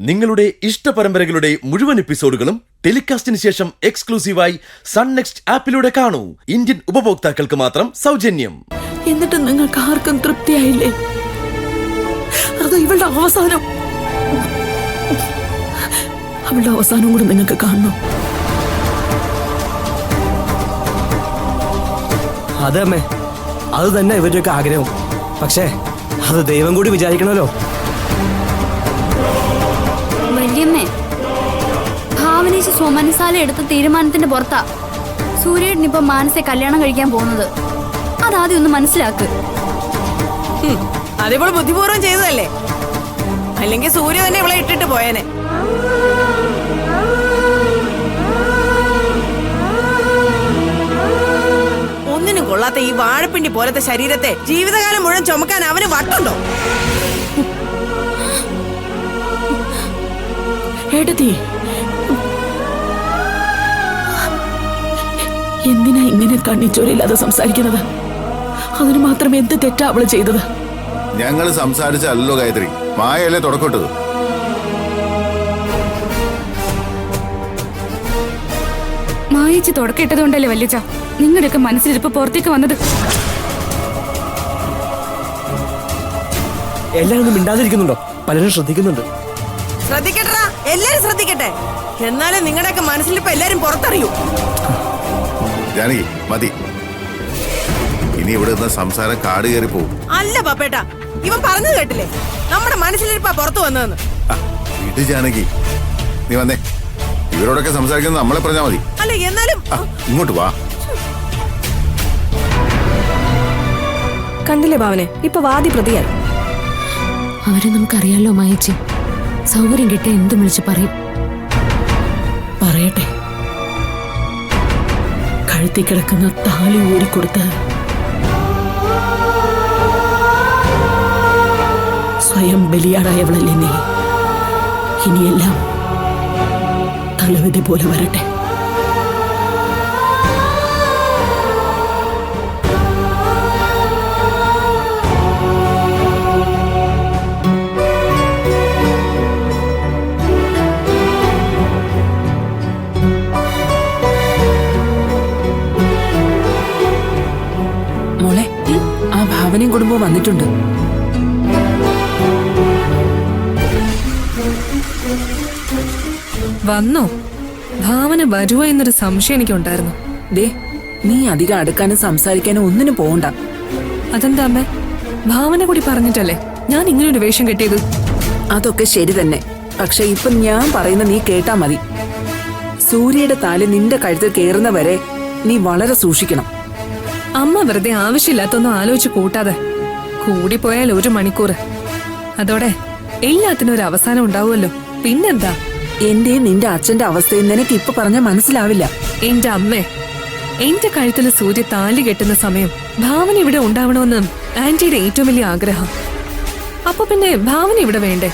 നിങ്ങളുടെ ഇഷ്ട പരമ്പരകളുടെ മുഴുവൻ എപ്പിസോഡുകളും ടെലികാസ്റ്റിന് ശേഷം എക്സ്ക്ലൂസീവായി സൺ നെക്സ്റ്റ് ആപ്പിലൂടെ കാണൂ. ഇന്ത്യൻ ഉപഭോക്താക്കൾക്ക് മാത്രം സൗജന്യം. എന്നിട്ട് നിങ്ങൾക്ക് ആർക്കും തൃപ്തിയായില്ലേ? അതോ ഇവളുടെ അവസാനം? അവളുടെ അവസാനം കൂടെ നിങ്ങൾക്ക് കാണണം. അതെ അമ്മേ, അത് തന്നെ ഇവരുടെയൊക്കെ ആഗ്രഹം. പക്ഷേ അത് ദൈവം കൂടി വിചാരിക്കണമല്ലോ. വല്യമ്മേ, ഭാവനേശി സോമനസാല എടുത്ത തീരുമാനത്തിന്റെ പുറത്താ സൂര്യേട്ടനിപ്പോ മാനസെ കല്യാണം കഴിക്കാൻ പോകുന്നത്. അതാദ്യം ഒന്ന് മനസ്സിലാക്ക്. അതിപ്പോൾ ബുദ്ധിപൂർവ്വം ചെയ്തതല്ലേ? അല്ലെങ്കിൽ സൂര്യ തന്നെ ഇവളെ ഇട്ടിട്ട് പോയേനെ. ഒന്നിനും കൊള്ളാത്ത ഈ വാഴപ്പിണ്ടി പോലത്തെ ശരീരത്തെ ജീവിതകാലം മുഴുവൻ ചുമക്കാൻ അവന് വട്ടുണ്ടോ? ഏട്ടത്തി, എന്തിനാ ഇങ്ങനെ കണ്ണിച്ചോരില്ലാതെ സംസാരിക്കുന്നത്? അതിന് മാത്രം എന്ത് തെറ്റാ അവള് ചെയ്തത്? ഞങ്ങൾ സംസാരിച്ചല്ലോ ഗായത്രി, മായല്ലേ തുടക്കട്ടത്. മായേച്ചി തുടക്കിട്ടതുകൊണ്ടല്ലേ വല്യച്ച നിങ്ങളുടെയൊക്കെ മനസ്സിലിരിപ്പ് പുറത്തേക്ക് വന്നത്. എല്ലാവരും മിണ്ടാതിരിക്കുന്നുണ്ടോ? പലരും ശ്രദ്ധിക്കുന്നുണ്ട്. ശ്രദ്ധിക്കട്ടാ, എല്ലാരും ശ്രദ്ധിക്കട്ടെ. എന്നാലും നിങ്ങളുടെയൊക്കെ മനസ്സിലിപ്പോ എല്ലാരും പുറത്തറിയൂ. ജാനകി മതി, ഇനി ഇവിടെ നിന്ന് സംസാരം കാട് കയറി പോകും. അല്ല പപ്പേട്ട, ഇവൻ പറഞ്ഞത് കേട്ടില്ലേ? നമ്മുടെ മനസ്സിലിരിപ്പാ പുറത്തു വന്നതെന്ന്. ഇത് ജാനകി, നീ വന്നേ. ഇവരോടൊക്കെ സംസാരിക്കുന്നത് നമ്മളെ പറഞ്ഞാ മതി. അല്ല എന്നാലും ഇങ്ങോട്ട് വാ. കണ്ടില്ലേ ഭാവനെ, ഇപ്പൊ വാദി പ്രതിയായി. അവരെ നമുക്കറിയാലോ മായച്ചി. സൗകര്യം കിട്ടിയ എന്തും വിളിച്ച് പറയും. പറയട്ടെ, കഴുത്തി കിടക്കുന്ന താലി ഊരിക്കൊടുത്ത് സ്വയം ബലിയാടായവളല്ലേ നീ. ഇനിയെല്ലാം തലവിധി പോലെ വരട്ടെ. മോളെ, ആ ഭാവനയും കുടുംബവും വന്നിട്ടുണ്ട്. വന്നോ? ഭാവന വരുവോ എന്നൊരു സംശയം എനിക്കുണ്ടായിരുന്നു. ദേ, നീ അധികം അടുക്കാനും സംസാരിക്കാനും ഒന്നിനും പോകണ്ട. അതെന്താ അമ്മേ? ഭാവന കൂടി പറഞ്ഞിട്ടല്ലേ ഞാൻ ഇങ്ങനൊരു വേഷം കെട്ടിയത്. അതൊക്കെ ശരി തന്നെ. പക്ഷെ ഇപ്പൊ ഞാൻ പറയുന്ന നീ കേട്ടാ മതി. സൂര്യയുടെ താലി നിന്റെ കഴുത്തിൽ കേറുന്ന വരെ നീ വളരെ സൂക്ഷിക്കണം. അമ്മ വെറുതെ ആവശ്യമില്ലാത്തൊന്നും ആലോചിച്ച് കൂട്ടാതെ. കൂടിപ്പോയാൽ 1 മണിക്കൂർ. അതോടെ എല്ലാത്തിനും ഒരു അവസാനം ഉണ്ടാവുമല്ലോ. പിന്നെന്താ? എന്റെയും നിന്റെ അച്ഛന്റെ അവസ്ഥയും നിനക്ക് ഇപ്പൊ പറഞ്ഞാൽ മനസ്സിലാവില്ല. എന്റെ അമ്മേ, എന്റെ കഴുത്തിൽ സൂര്യ താലി കെട്ടുന്ന സമയം ഭാവന ഇവിടെ ഉണ്ടാവണമെന്ന് ആന്റിയുടെ ഏറ്റവും വലിയ ആഗ്രഹം. അപ്പൊ പിന്നെ ഭാവന ഇവിടെ വേണ്ടേ?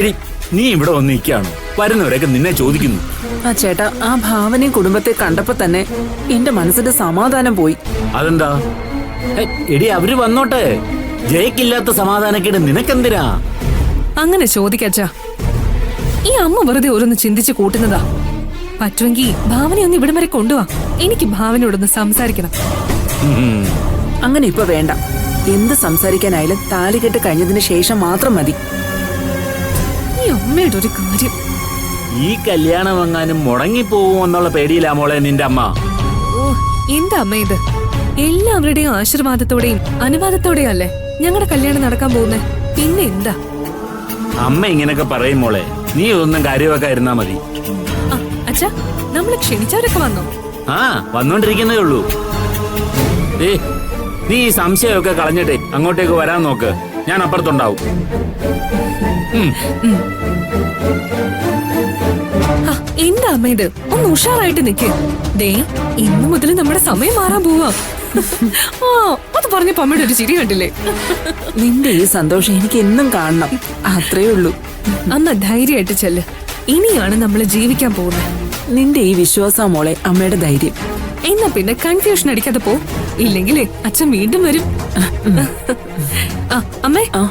എടി, നീ ഇവിടെ വന്ന് നിൽക്കുകയാണോ? വരുന്നവരൊക്കെ നിന്നെ ചോദിക്കുന്നു. ആ ചേട്ടാ, ആ ഭാവനയും കുടുംബത്തെ കണ്ടപ്പോ തന്നെ എന്റെ മനസ്സിന്റെ സമാധാനം പോയി. അതെന്താ? എടി, അവര് വന്നോട്ടെ. ജയക്കില്ലാത്ത സമാധാനക്കേട് നിനക്കെന്തിനാ? അങ്ങനെ ചോദിക്കച്ചാ. ഈ അമ്മ വെറുതെ ഓരോന്ന് ചിന്തിച്ച് കൂട്ടുന്നതാ. പറ്റുമെങ്കിൽ ഭാവനയൊന്ന് ഇവിടം വരെ കൊണ്ടുവാ. എനിക്ക് ഭാവനയോടൊന്ന് സംസാരിക്കണം. അങ്ങനെ ഇപ്പൊ വേണ്ട. എന്ത് സംസാരിക്കാനായാലും താലികെട്ട് കഴിഞ്ഞതിന് ശേഷം മാത്രം മതി. ഈ അമ്മയുടെ ഒരു കാര്യം, ഈ കല്യാണം എങ്ങാനും മുടങ്ങിപ്പോകുമോ എന്നുള്ള പേടിയിലാ മോളെ നിന്റെ അമ്മ. ഓ, എന്താ അമ്മ ഇത്? എല്ലാവരുടെയും ആശീർവാദത്തോടെയും അനുവാദത്തോടെയും അല്ലേ ഞങ്ങളുടെ കല്യാണം നടക്കാൻ പോകുന്നേ. പിന്നെ എന്താ? അമ്മ ഇങ്ങനൊക്കെ പറയും മോളെ. നീ ഒന്നും കാര്യമൊക്കെ ഇരുന്നാ മതി. അച്ഛാ, നമ്മള് ക്ഷണിച്ചവരൊക്കെ വന്നോ? ആ, വന്നോണ്ടിരിക്കുന്നേ ഉള്ളൂ. നീ ഈ സംശയമൊക്കെ കളഞ്ഞിട്ടേ അങ്ങോട്ടേക്ക് വരാൻ നോക്ക്. ഞാൻ അപ്പുറത്തുണ്ടാവും. എന്താ അമ്മ ഇത്? ഒന്ന് ഉഷാറായിട്ട് നിക്ക്. ദേ, ഇന്നു മുതൽ നമ്മുടെ സമയം മാറാൻ പോവാ. ആ, അത് പറഞ്ഞപ്പോ അമ്മയുടെ ഒരു ചിരി കണ്ടില്ലേ? നിന്റെ ഈ സന്തോഷം എനിക്ക് എന്നും കാണണം. അത്രേ ഉള്ളൂ. അമ്മ ധൈര്യമായിട്ട് ചെല്ല്. ഇനിയാണ് നമ്മൾ ജീവിക്കാൻ പോകുന്നത്. നിന്റെ ഈ വിശ്വാസം മോളെ അമ്മയുടെ ധൈര്യം. എന്നാ പിന്നെ കൺഫ്യൂഷൻ അടിക്കാതെ പോ. ഇല്ലെങ്കിലേ അച്ഛൻ വീണ്ടും വരും. അമ്മേ, ആ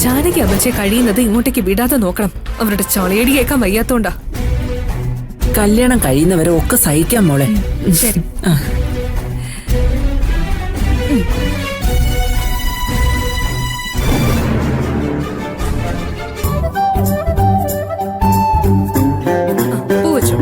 ജാനകി അമ്മച്ചെ കഴിയുന്നത് ഇങ്ങോട്ടേക്ക് വിടാതെ നോക്കണം. അവരുടെ ചൊളയടി കേൾക്കാൻ വയ്യാത്തോണ്ടാ. കല്യാണം കഴിയുന്നവരെ ഒക്കെ സഹിക്കാം മോളെ. ശരി. പൂ വെച്ചോ.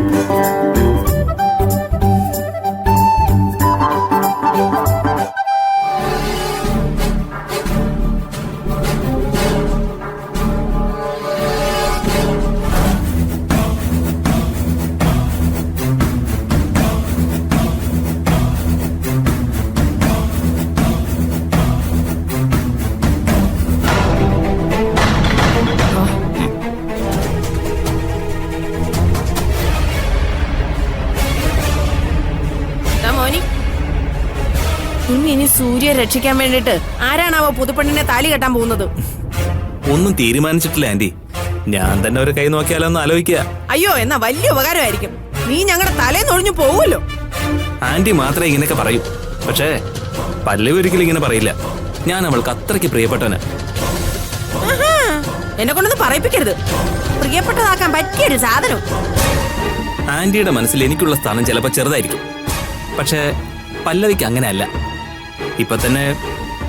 ഇനി സൂര്യ രക്ഷിക്കാൻ വേണ്ടിട്ട് ആരാണാവോ പുതുപ്പെണ്ണിനെ താലി കെട്ടാൻ പോകുന്നത്? ഒന്നും തീരുമാനിച്ചിട്ടില്ല ആന്റി. ഞാൻ തന്നെ ഒരു കൈ നോക്കിയാലോ ഒന്ന് ആലോചിക്കുക. അയ്യോ, എന്നാ വലിയ ഉപകാരമായിരിക്കും. നീ ഞങ്ങളുടെ തലേന്ന് ഒഴിഞ്ഞു പോവുമല്ലോ. ആന്റി മാത്രമേ ഇങ്ങനെയൊക്കെ പറയൂ. പക്ഷേ പല്ലവി ഒരിക്കലും ഇങ്ങനെ പറയില്ല. ഞാൻ അവൾക്ക് അത്രയ്ക്ക് പ്രിയപ്പെട്ടവന്. എന്നെ കൊണ്ടൊന്നും പറയിപ്പിക്കരുത്. പ്രിയപ്പെട്ടതാക്കാൻ പറ്റിയൊരു സാധനം. ആന്റിയുടെ മനസ്സിൽ എനിക്കുള്ള സ്ഥാനം ചിലപ്പോൾ ചെറുതായിരിക്കും. പക്ഷേ പല്ലവിക്ക് അങ്ങനെയല്ല. ഇപ്പൊ തന്നെ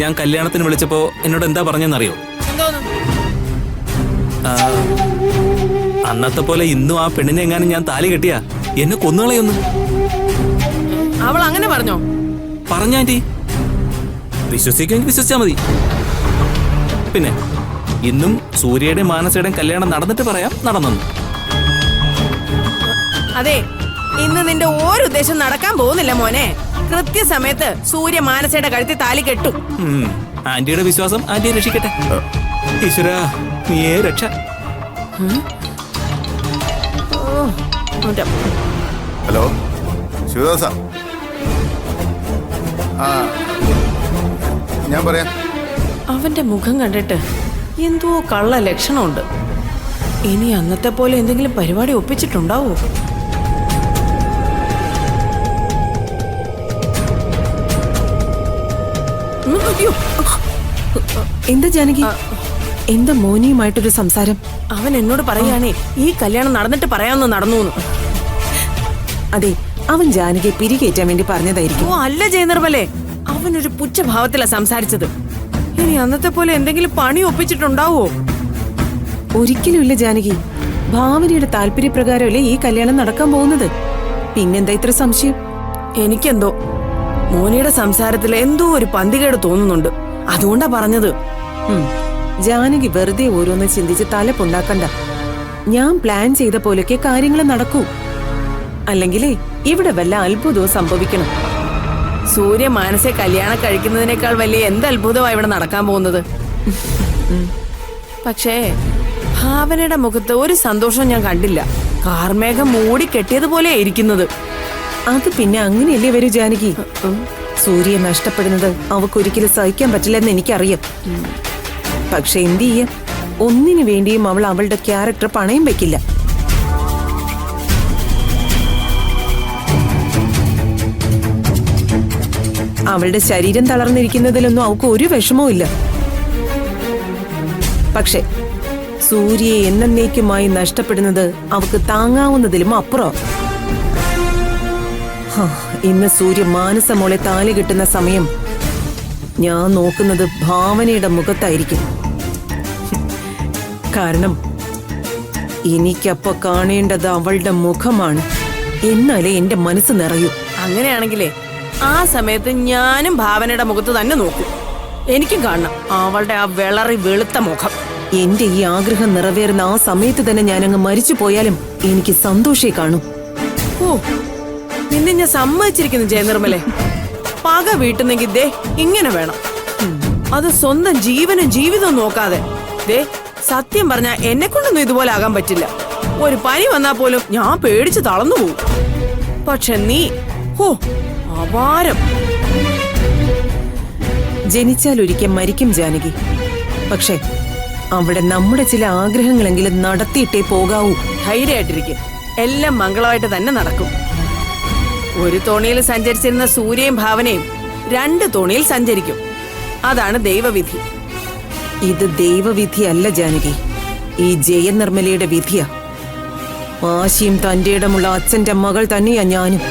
ഞാൻ കല്യാണത്തിന് വിളിച്ചപ്പോ എന്നോട് എന്താ പറഞ്ഞെന്നറിയോ? അന്നത്തെ പോലെ ഇന്നും ആ പെണ്ണിനെ എങ്ങാനും ഞാൻ താലി കെട്ടിയാ എന്നെ കൊന്നുകളയൊന്നും. അവൾ അങ്ങനെ പറഞ്ഞോ? പറഞ്ഞാന്റി, വിശ്വസിക്കുമെങ്കിൽ വിശ്വസിച്ചാ മതി. പിന്നെ ഇന്നും സൂര്യയുടെയും മാനസയുടെയും കല്യാണം നടന്നിട്ട് പറയാം നടന്നെന്ന്. അതെ, ഇന്ന് നിന്റെ ഓരോ ഉദ്ദേശം നടക്കാൻ പോകുന്നില്ല മോനെ. കൃത്യസമയത്ത് സൂര്യ മാനസയുടെ കഴുത്തിൽ താലി കെട്ടും. ആന്റിയുടെ വിശ്വാസം ആന്റിയെ രക്ഷിക്കട്ടെ. ഈശ്വരാ, നീയേ രക്ഷ. ഹലോ ശിവദാസ, ഞാൻ പറയാം. അവന്റെ മുഖം കണ്ടിട്ട് എന്തോ കള്ള ലക്ഷണമുണ്ട്. ഇനി അന്നത്തെ പോലെ എന്തെങ്കിലും പരിപാടി ഒപ്പിച്ചിട്ടുണ്ടാവോ? എന്താ ജാനകി, എന്താ മോനിയുമായിട്ടൊരു സംസാരം? അവൻ എന്നോട് പറയാണേ ഈ കല്യാണം നടന്നിട്ട് പറയാമെന്ന് നടന്നു. അതെ, അവൻ ജാനകിയെ പിരികേറ്റാൻ വേണ്ടി പറഞ്ഞതായിരിക്കും. ഓ അല്ല ജയനിർമ്മലേ, അവനൊരു പുച്ഛഭാവത്തിലാ സംസാരിച്ചത്. ഇനി അന്നത്തെ പോലെ എന്തെങ്കിലും പണി ഒപ്പിച്ചിട്ടുണ്ടാവോ? ഒരിക്കലും ഇല്ല ജാനകി. ഭാവനയുടെ താല്പര്യപ്രകാരമല്ലേ ഈ കല്യാണം നടക്കാൻ പോകുന്നത്. പിന്നെന്താ ഇത്ര സംശയം? എനിക്കെന്തോ മോനിയുടെ സംസാരത്തിൽ എന്തോ ഒരു പന്തികേട് തോന്നുന്നുണ്ട്. അതുകൊണ്ടാ പറഞ്ഞത്. ജാനകി വെറുതെ ഓരോന്ന് ചിന്തിച്ച് തലപ്പുണ്ടാക്കണ്ട. ഞാൻ പ്ലാൻ ചെയ്ത പോലൊക്കെ കാര്യങ്ങൾ നടക്കൂ. അല്ലെങ്കിലേ ഇവിടെ വല്ല അത്ഭുതവും സംഭവിക്കണം. സൂര്യ മാനസെ കല്യാണം കഴിക്കുന്നതിനേക്കാൾ വലിയ എന്ത് അത്ഭുതമാണ് ഇവിടെ നടക്കാൻ പോകുന്നത്. പക്ഷേ ഭാവനയുടെ മുഖത്ത് ഒരു സന്തോഷം ഞാൻ കണ്ടില്ല. കാർമേഘം മൂടി കെട്ടിയതുപോലെ ഇരിക്കുന്നത്. അത് പിന്നെ അങ്ങനെയല്ലേ വരൂ ജാനകി. സൂര്യയെ നഷ്ടപ്പെടുന്നത് അവക്കൊരിക്കലും സഹിക്കാൻ പറ്റില്ലെന്ന് എനിക്കറിയാം. പക്ഷെ എന്ത് ചെയ്യാം, ഒന്നിനു വേണ്ടിയും അവൾ അവളുടെ ക്യാരക്ടർ പണയം വെക്കില്ല. അവളുടെ ശരീരം തളർന്നിരിക്കുന്നതിലൊന്നും അവൾക്ക് ഒരു വിഷമവും ഇല്ല. പക്ഷെ സൂര്യയെ എന്നേക്കുമായി നഷ്ടപ്പെടുന്നത് അവൾക്ക് താങ്ങാവുന്നതിലും അപ്പുറം. ഇന്ന് സൂര്യ മാനസമോളെ താലി കിട്ടുന്ന സമയം ഞാൻ നോക്കുന്നത് ഭാവനയുടെ മുഖത്തായിരിക്കും. കാരണം എനിക്കപ്പൊ കാണേണ്ടത് അവളുടെ മുഖമാണ്. എന്നാലേ എന്റെ മനസ്സ് നിറയൂ. അങ്ങനെയാണെങ്കിലേ ആ സമയത്ത് ഞാനും ഭാവനയുടെ മുഖത്ത് തന്നെ നോക്കും. എനിക്കും കാണണം അവളുടെ ആ വെളറി വെളുത്ത മുഖം. എന്റെ ഈ ആഗ്രഹം നിറവേറുന്ന ആ സമയത്ത് തന്നെ ഞാനങ്ങ് മരിച്ചു പോയാലും എനിക്ക് സന്തോഷേ കാണൂ. ഓ, നിന്നെ ഞാൻ സമ്മതിച്ചിരിക്കുന്നു ജയനിർമ്മലെ. പക വീട്ടുന്നെങ്കിൽ ദേ ഇങ്ങനെ വേണം. അത് സ്വന്തം ജീവനും ജീവിതവും നോക്കാതെ. ദേ സത്യം പറഞ്ഞാ എന്നെ കൊണ്ടൊന്നും ഇതുപോലെ ആകാൻ പറ്റില്ല. ഒരു പനി വന്നാ പോലും ഞാൻ പേടിച്ച് തളർന്നു പോകും. പക്ഷെ നീ ഹോ അപാരം. ജനിച്ചാൽ ഒരിക്കൽ മരിക്കും ജാനകി. പക്ഷെ അവിടെ നമ്മുടെ ചില ആഗ്രഹങ്ങളെങ്കിലും നടത്തിയിട്ടേ പോകാവൂ. ധൈര്യമായിട്ടിരിക്കും. എല്ലാം മംഗളമായിട്ട് തന്നെ നടക്കും. ഒരു തോണിയിൽ സഞ്ചരിച്ചിരുന്ന സൂര്യയും ഭാവനയും 2 തോണിയിൽ സഞ്ചരിക്കും. അതാണ് ദൈവവിധി. ഇത് ദൈവവിധിയല്ല ജാനകി, ഈ ജയനിർമ്മലയുടെ വിധിയാ. വാശിയും തന്റെ ഇടമുള്ള അച്ഛന്റെ മകൾ തന്നെയാ ഞാനും.